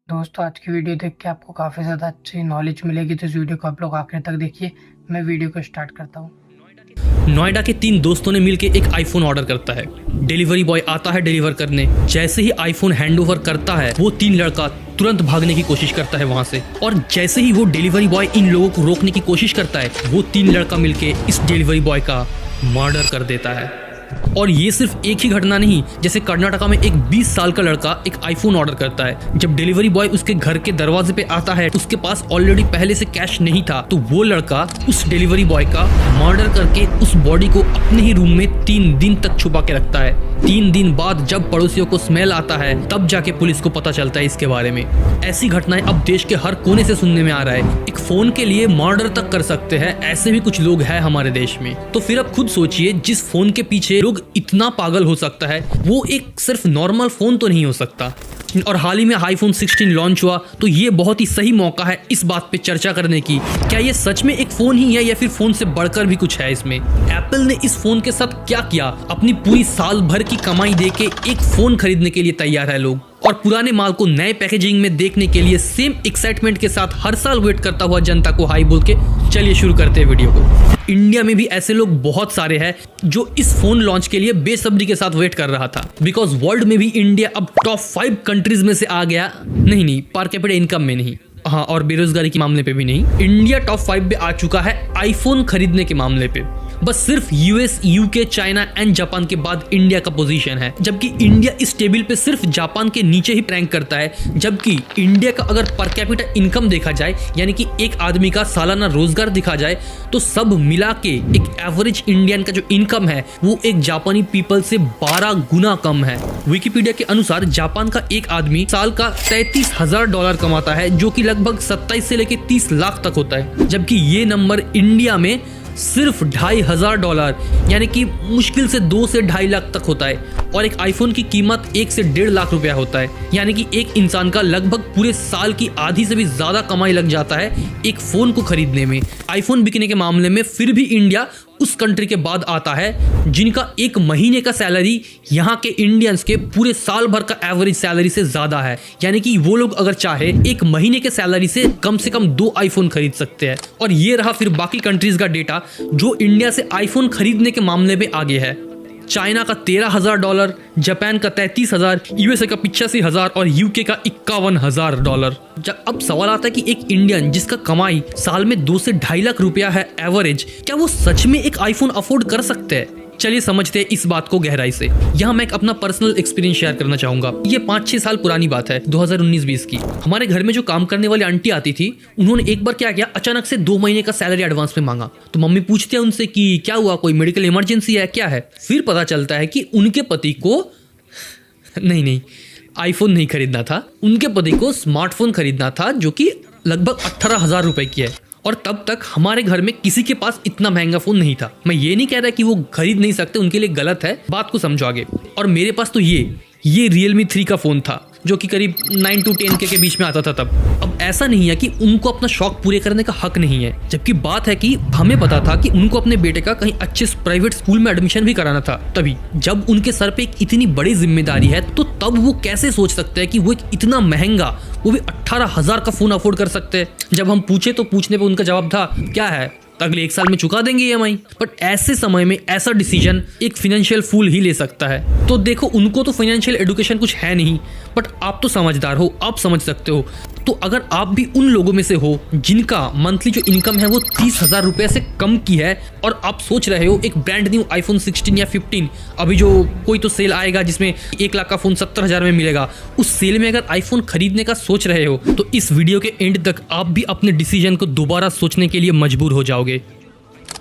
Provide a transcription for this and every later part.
दोस्तों आज की वीडियो देख के आपको काफ़ी ज़्यादा अच्छी नॉलेज मिलेगी, तो इस वीडियो को आप लोग आखिर तक देखिए। मैं वीडियो को स्टार्ट करता हूँ। नोएडा के 3 दोस्तों ने मिलकर एक आईफोन ऑर्डर करता है। डिलीवरी बॉय आता है डिलीवर करने। जैसे ही आईफोन हैंडओवर करता है वो 3 लड़का तुरंत भागने की कोशिश करता है वहां से, और जैसे ही वो डिलीवरी बॉय इन लोगों को रोकने की कोशिश करता है वो 3 लड़का मिलकर इस डिलीवरी बॉय का मर्डर कर देता है। और ये सिर्फ एक ही घटना नहीं, जैसे कर्नाटका में एक 20 साल का लड़का एक आईफोन ऑर्डर करता है। जब डिलीवरी बॉय उसके घर के दरवाजे पे आता है उसके पास ऑलरेडी पहले से कैश नहीं था, तो वो लड़का उस डिलीवरी बॉय का मर्डर करके उस बॉडी को अपने ही रूम में 3 दिन तक छुपा के रखता है। 3 दिन बाद जब पड़ोसियों को स्मेल आता है तब जाके पुलिस को पता चलता है इसके बारे में। ऐसी घटनाएं अब देश के हर कोने से सुनने में आ रहा है। एक फोन के लिए मर्डर तक कर सकते हैं, ऐसे भी कुछ लोग हैं हमारे देश में। तो फिर अब खुद सोचिए, जिस फोन के पीछे लोग इतना पागल हो सकता है वो एक सिर्फ नॉर्मल फोन तो नहीं हो सकता। और हाल ही में आईफोन 16 लॉन्च हुआ, तो ये बहुत ही सही मौका है इस बात पे चर्चा करने की, क्या ये सच में एक फोन ही है या फिर फोन से बढ़कर भी कुछ है इसमें। एप्पल ने इस फोन के साथ क्या किया, अपनी पूरी साल भर की कमाई देके एक फोन खरीदने के लिए तैयार है लोग, और पुराने माल को नए पैकेजिंग में देखने के लिए सेम एक्साइटमेंट के साथ हर साल वेट करता हुआ जनता को हाई बोल के चलिए शुरू करते हैं वीडियो को। इंडिया में भी ऐसे लोग बहुत सारे हैं जो इस फोन लॉन्च के लिए बेसब्री के साथ वेट कर रहा था, बिकॉज वर्ल्ड में भी इंडिया अब टॉप 5 कंट्रीज में से आ गया। नहीं, पर कैपिटा इनकम में नहीं, हाँ, और बेरोजगारी के मामले पे भी नहीं। इंडिया टॉप 5 पे आ चुका है आईफोन खरीदने के मामले पे। बस सिर्फ US, UK, China and Japan के बाद इंडिया का पोजीशन है, जबकि इंडिया इस टेबल पे सिर्फ जापान के नीचे ही रैंक करता है। जबकि इंडिया का अगर पर कैपिटा इनकम देखा जाए, यानी कि एक आदमी का सालाना रोजगार देखा जाए, तो सब मिला के एक एवरेज इंडियन का जो इनकम है वो एक जापानी पीपल से 12 गुना कम है। विकिपीडिया के अनुसार जापान का एक आदमी साल का $33,000 कमाता है, जो कि लगभग 27 से लेकर 30 लाख तक होता है, जबकि ये नंबर इंडिया में सिर्फ $2,500 यानी कि मुश्किल से 2 से 2.5 लाख तक होता है। और एक आईफोन की कीमत 1 से 1.5 लाख रुपया होता है, यानी कि एक इंसान का लगभग पूरे साल की आधी से भी ज्यादा कमाई लग जाता है एक फोन को खरीदने में। आईफोन बिकने के मामले में फिर भी इंडिया उस कंट्री के बाद आता है जिनका एक महीने का सैलरी यहाँ के इंडियंस के पूरे साल भर का एवरेज सैलरी से ज्यादा है। यानी कि वो लोग अगर चाहे एक महीने के सैलरी से कम 2 आईफोन खरीद सकते हैं। और ये रहा फिर बाकी कंट्रीज का डेटा जो इंडिया से आईफोन खरीदने के मामले में आगे है। चाइना का $13,000, जापान का $33,000, यूएसए का $85,000 और यूके का $51,000। जब अब सवाल आता है कि एक इंडियन जिसका कमाई साल में 2 से 2.5 लाख रुपया है एवरेज, क्या वो सच में एक आईफोन अफोर्ड कर सकते हैं? चलिए समझते हैं इस बात को गहराई से। यहाँ मैं एक अपना पर्सनल एक्सपीरियंस शेयर करना चाहूंगा। ये 5-6 साल पुरानी बात है, 2019-20 की। हमारे घर में जो काम करने वाली आंटी आती थी, उन्होंने एक बार क्या किया, अचानक से 2 महीने का सैलरी एडवांस में मांगा। तो मम्मी पूछते हैं उनसे कि क्या हुआ, कोई मेडिकल इमरजेंसी है क्या है। फिर पता चलता है कि उनके पति को नहीं आईफोन नहीं खरीदना था, उनके पति को स्मार्टफोन खरीदना था जो कि लगभग 18,000 रुपए की है। और तब तक हमारे घर में किसी के पास इतना महंगा फोन नहीं था। मैं ये नहीं कह रहा कि वो खरीद नहीं सकते, उनके लिए गलत है, बात को समझो आगे। और मेरे पास तो ये Realme 3 का फोन था जो कि करीब 9 to 10K के बीच में आता था तब। अब ऐसा नहीं है कि उनको अपना शौक पूरे करने का हक नहीं है, जबकि बात है कि हमें पता था कि उनको अपने बेटे का कहीं अच्छे प्राइवेट स्कूल में एडमिशन भी कराना था। तभी जब उनके सर पे एक इतनी बड़ी जिम्मेदारी है, तो तब वो कैसे सोच सकते हैं कि वो एक इतना महंगा, वो भी 18,000 का फोन अफोर्ड कर सकते हैं। जब हम पूछे तो पूछने पे उनका जवाब था क्या है, अगले 1 साल में चुका देंगे ईएमआई। बट ऐसे समय में ऐसा डिसीजन एक फाइनेंशियल फूल ही ले सकता है। तो देखो, उनको तो फाइनेंशियल एजुकेशन कुछ है नहीं, बट आप तो समझदार हो, आप समझ सकते हो। तो अगर आप भी उन लोगों में से हो जिनका मंथली जो इनकम है वो 30,000 रुपये से कम की है, और आप सोच रहे हो एक ब्रांड न्यू आईफोन 16 या 15, अभी जो कोई तो सेल आएगा जिसमें 1 लाख का फोन 70,000 में मिलेगा, उस सेल में अगर आईफोन खरीदने का सोच रहे हो, तो इस वीडियो के एंड तक आप भी अपने डिसीजन को दोबारा सोचने के लिए मजबूर हो जाओगे।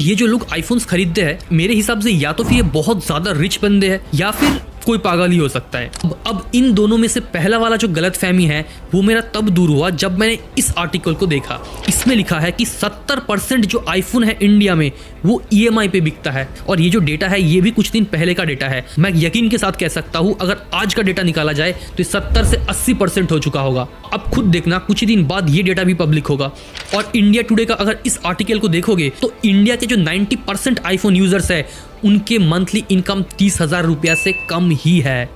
ये जो लोग आईफोन्स खरीदते हैं, मेरे हिसाब से या तो फिर ये बहुत ज्यादा रिच बंदे हैं या फिर कोई पागल ही हो सकता है। अब इन दोनों में से पहला वाला जो गलतफहमी है वो मेरा तब दूर हुआ जब मैंने इस आर्टिकल को देखा। इसमें लिखा है कि 70% जो आईफोन है इंडिया में वो ईएमआई पे बिकता है, और ये जो डेटा है ये भी कुछ दिन पहले का डेटा है। मैं यकीन के साथ कह सकता हूँ अगर आज का डेटा निकाला जाए तो 70 से 80% हो चुका होगा। अब खुद देखना, कुछ ही दिन बाद ये डेटा भी पब्लिक होगा। और इंडिया टुडे का अगर इस आर्टिकल को देखोगे तो इंडिया के जो 90% आईफोन यूजर्स है उनके मंथली इनकम 30,000 रुपया से कम ही है।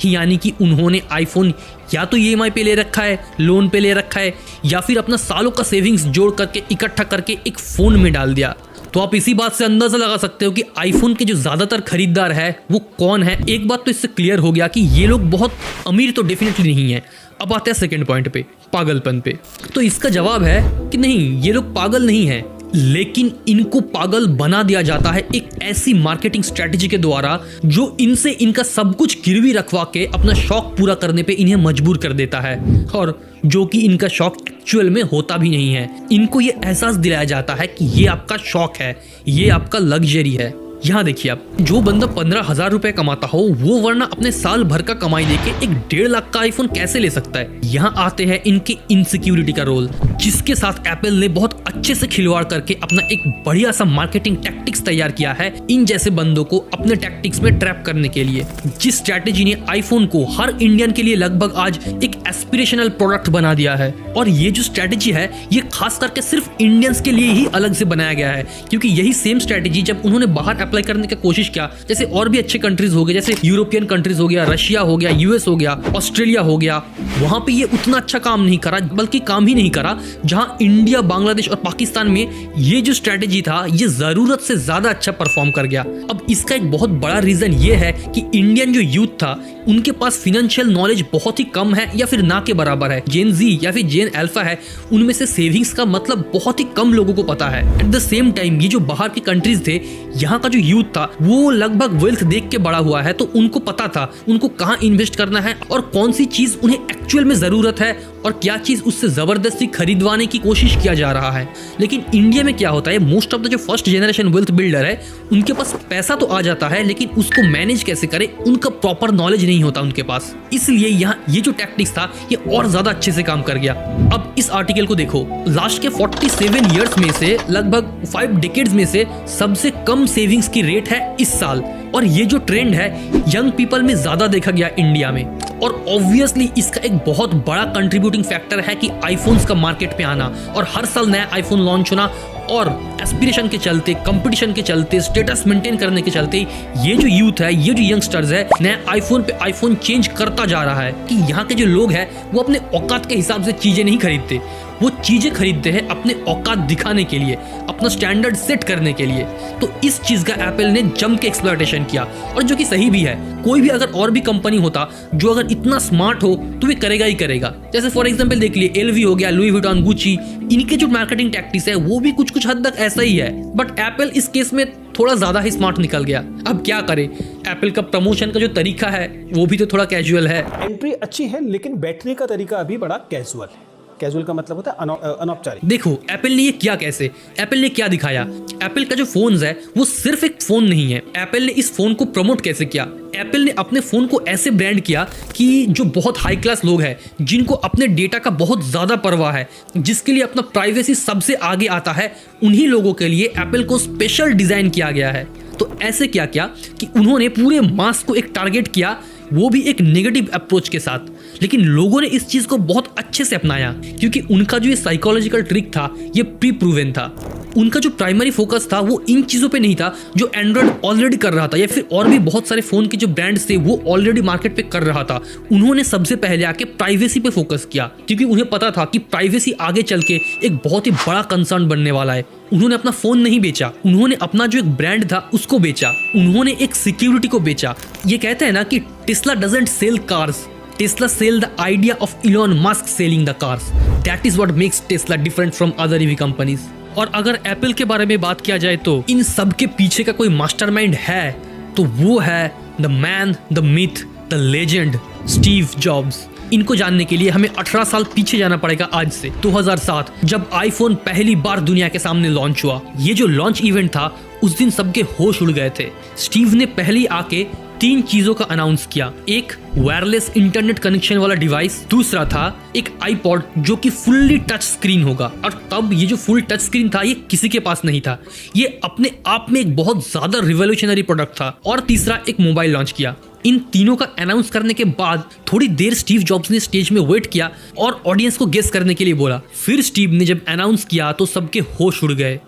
यानी कि उन्होंने आईफोन या तो ईएमआई पे ले रखा है, लोन पे ले रखा है, या फिर अपना सालों का सेविंग्स जोड़ करके इकट्ठा करके एक फ़ोन में डाल दिया। तो आप इसी बात से अंदाजा लगा सकते हो कि आईफोन के जो ज़्यादातर खरीदार है वो कौन है। एक बात तो इससे क्लियर हो गया कि ये लोग बहुत अमीर तो डेफिनेटली नहीं है। अब आते हैं सेकंड पॉइंट पे, पागलपन पे। तो इसका जवाब है कि नहीं, ये लोग पागल नहीं है, लेकिन इनको पागल बना दिया जाता है एक ऐसी मार्केटिंग स्ट्रेटेजी के द्वारा जो इनसे इनका सब कुछ गिरवी रखवा के अपना शौक पूरा करने पे इन्हें मजबूर कर देता है, और जो कि इनका शौक एक्चुअल में होता भी नहीं है। इनको ये एहसास दिलाया जाता है कि ये आपका शौक है, ये आपका लग्जरी है। यहाँ देखिए आप, जो बंदा 15,000 रुपए कमाता हो वो वरना अपने साल भर का कमाई लेके एक 1.5 लाख का आईफोन कैसे ले सकता है। यहाँ आते हैं इनकी इनसिक्योरिटी का रोल, जिसके साथ एप्पल ने बहुत अच्छे से खिलवाड़ करके अपना एक बढ़िया सा मार्केटिंग टैक्टिक्स तैयार किया है इन जैसे बंदों को अपने टैक्टिक्स में ट्रैप करने के लिए। जिस स्ट्रैटेजी ने आईफोन को हर इंडियन के लिए लगभग आज एक एस्पिरेशनल प्रोडक्ट बना दिया है। और ये जो स्ट्रैटेजी है ये खास करके सिर्फ इंडियंस के लिए ही अलग से बनाया गया है, क्योंकि यही सेम स्ट्रैटेजी जब उन्होंने बाहर अप्लाई करने की कोशिश किया, जैसे और भी अच्छे कंट्रीज हो गए, जैसे यूरोपियन कंट्रीज हो गया, रशिया हो गया, यूएस हो गया, ऑस्ट्रेलिया हो गया, वहां पे ये उतना अच्छा काम नहीं करा, बल्कि काम ही नहीं करा जहां इंडिया, बांग्लादेश और पाकिस्तान में ये जो स्ट्रेटेजी था ये जरूरत से ज्यादा अच्छा परफॉर्म कर गया। अब इसका एक बहुत बड़ा रीजन ये है कि इंडियन जो यूथ था उनके पास फाइनेंशियल नॉलेज बहुत ही कम है या फिर ना के बराबर है। जेन जी या फिर जेन अल्फा है, उनमें से सेविंग्स का मतलब बहुत ही कम लोगों को पता है। एट द सेम टाइम ये जो बाहर के कंट्रीज थे, यहाँ का जो यूथ था वो लगभग वेल्थ देख के बड़ा हुआ है, तो उनको पता था उनको कहाँ इन्वेस्ट करना है और कौन सी चीज उन्हें एक्चुअल में जरूरत है और क्या चीज उससे जबरदस्ती खरीदवाने की कोशिश किया जा रहा है। लेकिन इंडिया में क्या होता है, मोस्ट ऑफ द जो फर्स्ट जनरेशन वेल्थ बिल्डर है उनके पास पैसा तो आ जाता है, लेकिन उसको मैनेज कैसे करें उनका प्रॉपर नॉलेज नहीं होता उनके पास। इसलिए यहाँ ये जो टैक्टिक्स था ये और ज्यादा अच्छे से काम कर गया। अब इस आर्टिकल को देखो, लास्ट के 47 ईयर्स में से लगभग 5 डिकेड्स में से सबसे कम सेविंग्स की रेट है इस साल, और ये जो ट्रेंड है यंग पीपल में ज्यादा देखा गया इंडिया में। और ऑब्वियसली इसका एक बहुत बड़ा कंट्रीब्यूटिंग फैक्टर है कि आईफोन्स का मार्केट पे आना और हर साल नया आईफोन लॉन्च होना, और एस्पिरेशन के चलते, कंपटीशन के चलते, स्टेटस मेंटेन करने के चलते ये जो यूथ है, ये जो यंगस्टर्स है, नया आईफोन पे आईफोन चेंज करता जा रहा है कि यहाँ के जो लोग हैं वो अपने औकात के हिसाब से चीजें नहीं खरीदते, वो चीजें खरीदते हैं अपने औकात दिखाने के लिए, अपना स्टैंडर्ड सेट करने के लिए। तो इस चीज का एप्पल ने जम के एक्सप्लॉयटेशन किया, और जो कि सही भी है। कोई भी अगर और भी कंपनी होता जो अगर इतना स्मार्ट हो तो वे करेगा ही करेगा। जैसे फॉर एग्जांपल देख लिए एलवी हो गया, लुई विटॉन, गुची, इनके जो मार्केटिंग टैक्टिक्स है वो भी कुछ हद तक ऐसा ही है, बट एप्पल इस केस में थोड़ा ज्यादा ही स्मार्ट निकल गया। अब क्या करे, एप्पल का प्रमोशन का जो तरीका है वो भी तो थोड़ा कैजुअल है। एंट्री अच्छी है लेकिन बैठने का तरीका अभी बड़ा कैजुअल है। कैजुअल का मतलब होता है अनौपचारिक। देखो एप्पल ने ये किया कैसे, एप्पल ने क्या दिखाया। एप्पल का जो फोन्स है वो सिर्फ एक फोन नहीं है, एप्पल ने इस फोन को प्रमोट कैसे किया। एप्पल ने अपने फोन को ऐसे ब्रांड किया कि जो बहुत हाई क्लास लोग हैं, जिनको अपने डेटा का बहुत ज्यादा परवाह है, जिसके लिए अपना प्राइवेसी सबसे आगे आता है, उन्हीं लोगों के लिए एप्पल को स्पेशल डिजाइन किया गया है। तो ऐसे क्या किया कि उन्होंने पूरे मास को एक टारगेट किया, वो भी एक नेगेटिव अप्रोच के साथ, लेकिन लोगों ने इस चीज को बहुत अच्छे से अपनाया, क्योंकि उनका जो ये साइकोलॉजिकल ट्रिक था ये प्री प्रूवन था। उनका जो प्राइमरी फोकस था वो इन चीजों पे नहीं था जो एंड्रॉइड ऑलरेडी कर रहा था या फिर और भी बहुत सारे फोन के जो ब्रांड्स थे वो ऑलरेडी मार्केट पे कर रहा था। उन्होंने सबसे पहले आके प्राइवेसी पे फोकस किया, क्योंकि उन्हें पता था कि प्राइवेसी आगे चल के एक बहुत ही बड़ा कंसर्न बनने वाला है। उन्होंने अपना फोन नहीं बेचा, उन्होंने अपना जो एक ब्रांड था उसको बेचा, उन्होंने एक सिक्योरिटी को बेचा। ये कहते हैं ना कि Tesla doesn't sell cars, Tesla sell the idea of Elon Musk selling the cars. That is what makes Tesla different from other EV companies. और अगर एप्पल के बारे में बात किया जाए तो इन सब के पीछे का कोई मास्टरमाइंड है तो वो है the man, the myth, the legend Steve jobs. इनको जानने के लिए हमें 18 साल पीछे जाना पड़ेगा आज से, 2007, जब आईफोन पहली बार दुनिया के सामने लॉन्च हुआ। ये जो लॉन्च इवेंट था उस दिन सबके होश उड़ गए थे। स्टीव ने पहले आके 3 चीजों का अनाउंस किया। एक वायरलेस इंटरनेट कनेक्शन वाला डिवाइस, दूसरा था एक आईपॉड जो कि फुल्ली टच स्क्रीन होगा, और तब ये जो फुल टच स्क्रीन था ये किसी के पास नहीं था, ये अपने आप में एक बहुत ज्यादा रिवोल्यूशनरी प्रोडक्ट था। और तीसरा एक मोबाइल लॉन्च किया। इन तीनों का अनाउंस करने के बाद थोड़ी देर स्टीव जॉब्स ने स्टेज में वेट किया और ऑडियंस को गेस करने के लिए बोला। फिर स्टीव ने जब अनाउंस किया तो सबके होश उड़ गए।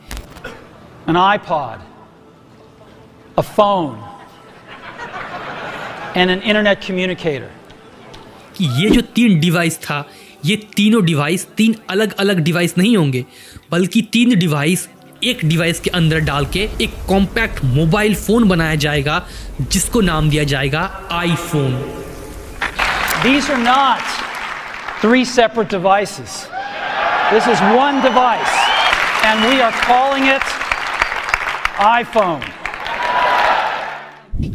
An iPod, a phone, and an internet communicator. कि ये जो 3 डिवाइस था, ये तीनों डिवाइस 3 अलग अलग डिवाइस नहीं होंगे, बल्कि 3 डिवाइस एक डिवाइस के अंदर डाल के एक कॉम्पैक्ट मोबाइल फ़ोन बनाया जाएगा, जिसको नाम दिया जाएगा iPhone. These are not 3 separate devices. This is one device, and we are calling it iPhone.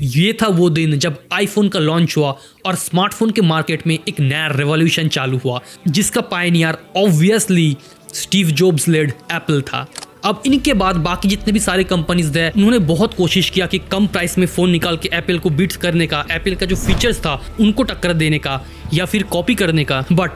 ये था वो दिन जब आईफोन का लॉन्च हुआ और स्मार्टफोन के मार्केट में एक नया रेवोल्यूशन चालू हुआ, जिसका pioneer obviously Steve Jobs led Apple था। अब इनके बाद बाकी जितने भी सारे कंपनीज थे, उन्होंने बहुत कोशिश किया कि कम प्राइस में फ़ोन निकाल के एप्पल को बीट्स करने का, एप्पल का जो फीचर्स था उनको टक्कर देने का या फिर कॉपी करने का, बट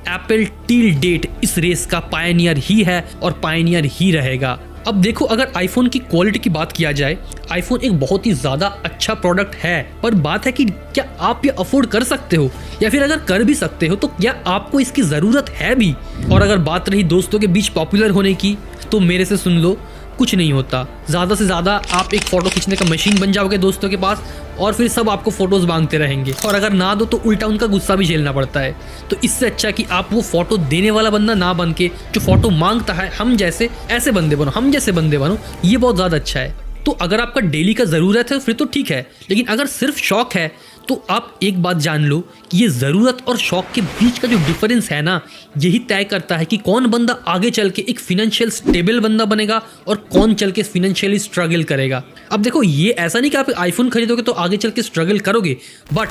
एप्पल टिल डेट इस रेस का पायनियर ही है और पायनियर ही रहेगा। अब देखो, अगर आईफोन की क्वालिटी की बात किया जाए, आईफोन एक बहुत ही ज़्यादा अच्छा प्रोडक्ट है, पर बात है कि क्या आप ये अफोर्ड कर सकते हो, या फिर अगर कर भी सकते हो तो क्या आपको इसकी ज़रूरत है भी। और अगर बात रही दोस्तों के बीच पॉपुलर होने की, तो मेरे से सुन लो, कुछ नहीं होता। ज़्यादा से ज़्यादा आप एक फ़ोटो खींचने का मशीन बन जाओगे दोस्तों के पास, और फिर सब आपको फ़ोटोज़ मांगते रहेंगे, और अगर ना दो तो उल्टा उनका गुस्सा भी झेलना पड़ता है। तो इससे अच्छा कि आप वो फ़ोटो देने वाला बंदा ना बन के जो फ़ोटो मांगता है, हम जैसे ऐसे बंदे बनो, हम जैसे बंदे बनो, ये बहुत ज़्यादा अच्छा है। तो अगर आपका डेली का ज़रूरत है फिर तो ठीक है, लेकिन अगर सिर्फ शौक है तो आप एक बात जान लो कि ये ज़रूरत और शौक के बीच का जो डिफरेंस है ना, यही तय करता है कि कौन बंदा आगे चल के एक फिनेंशियल स्टेबल बंदा बनेगा और कौन चल के फिनेंशियली स्ट्रगल करेगा। अब देखो, ये ऐसा नहीं कि आप आईफोन खरीदोगे तो आगे चल के स्ट्रगल करोगे, बट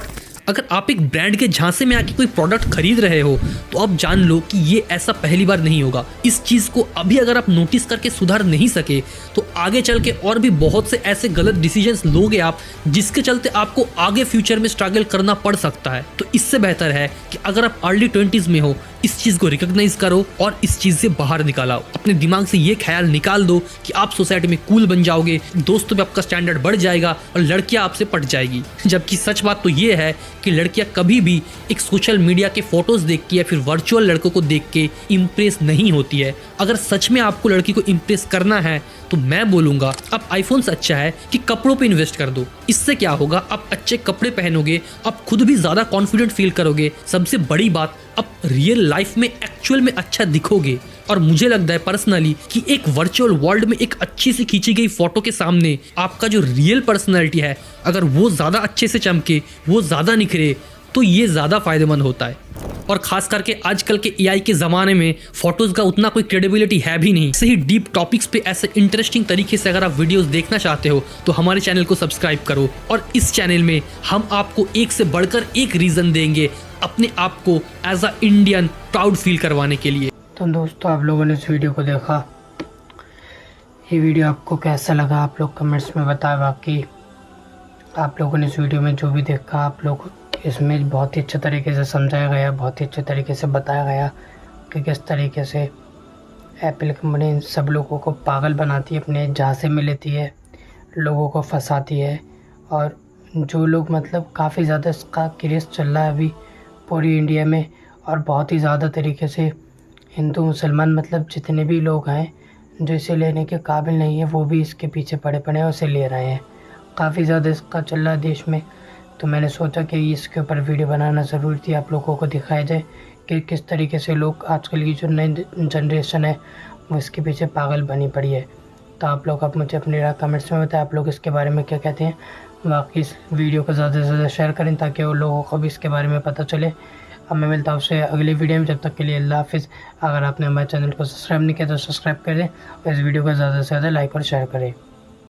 अगर आप एक ब्रांड के झांसे में आके कोई प्रोडक्ट खरीद रहे हो तो आप जान लो कि ये ऐसा पहली बार नहीं होगा। इस चीज़ को अभी अगर आप नोटिस करके सुधार नहीं सके तो आगे चल के और भी बहुत से ऐसे गलत डिसीजंस लोगे आप, जिसके चलते आपको आगे फ्यूचर में स्ट्रगल करना पड़ सकता है। तो इससे बेहतर है कि अगर आप अर्ली 20s में हो, इस चीज़ को रिकॉग्नाइज करो और इस चीज़ से बाहर निकालो। अपने दिमाग से ये ख्याल निकाल दो कि आप सोसाइटी में कूल बन जाओगे, दोस्तों में आपका स्टैंडर्ड बढ़ जाएगा और लड़कियां आपसे पट जाएगी। जबकि सच बात तो ये है कि लड़कियां कभी भी एक सोशल मीडिया के फोटोज़ देख के या फिर वर्चुअल लड़कों को देख के इम्प्रेस नहीं होती है। अगर सच में आपको लड़की को इम्प्रेस करना है तो मैं बोलूँगा आप आईफोन से अच्छा है कि कपड़ों पे इन्वेस्ट कर दो। इससे क्या होगा, आप अच्छे कपड़े पहनोगे, आप खुद भी ज़्यादा कॉन्फिडेंट फील करोगे। सबसे बड़ी बात, आप रियल लाइफ में एक्चुअल में अच्छा दिखोगे। और मुझे लगता है पर्सनली कि एक वर्चुअल वर्ल्ड में एक अच्छी सी खींची गई फोटो के सामने आपका जो रियल पर्सनैलिटी है, अगर वो ज़्यादा अच्छे से चमके, वो ज़्यादा निखरे, तो ये ज़्यादा फायदेमंद होता है। और खास करके आजकल के एआई के ज़माने में फ़ोटोज़ का उतना कोई क्रेडिबिलिटी है भी नहीं। सही डीप टॉपिक्स पे ऐसे इंटरेस्टिंग तरीके से अगर आप वीडियोस देखना चाहते हो तो हमारे चैनल को सब्सक्राइब करो। और इस चैनल में हम आपको एक से बढ़कर एक रीज़न देंगे अपने आप को as a Indian proud feel करवाने के लिए। तो दोस्तों, आप लोगों ने इस वीडियो को देखा, ये वीडियो आपको कैसा लगा आप लोग कमेंट्स में बताएं। बाकी आप लोगों ने इस वीडियो में जो भी देखा, आप लोग इसमें बहुत ही अच्छे तरीके से समझाया गया, बहुत ही अच्छे तरीके से बताया गया कि किस तरीके से एप्पल कंपनी सब लोगों को पागल बनाती है, अपने झांसे में लेती है, लोगों को फंसाती है। और जो लोग मतलब काफ़ी ज़्यादा इसका क्रेज़ चल रहा है अभी पूरी इंडिया में, और बहुत ही ज़्यादा तरीके से हिंदू मुसलमान मतलब जितने भी लोग हैं जो इसे लेने के काबिल नहीं है, वो भी इसके पीछे पड़े हैं और इसे ले रहे हैं। काफ़ी ज़्यादा इसका चल रहा है देश में। तो मैंने सोचा कि इसके ऊपर वीडियो बनाना ज़रूरी थी, आप लोगों को दिखाया जाए कि किस तरीके से लोग आजकल की जो नई जनरेशन है वो इसके पीछे पागल बनी पड़ी है। तो आप लोग अब मुझे अपने कमेंट्स में बताएं आप लोग इसके बारे में क्या कहते हैं। बाकी इस वीडियो को ज़्यादा से ज़्यादा शेयर करें ताकि वो लोगों को भी इसके बारे में पता चले। अब मैं मिलता हूँ उससे अगली वीडियो में, जब तक के लिए अल्लाह हाफिज़। अगर आपने हमारे चैनल को सब्सक्राइब नहीं किया तो सब्सक्राइब करें और इस वीडियो को ज़्यादा से ज़्यादा लाइक और शेयर करें।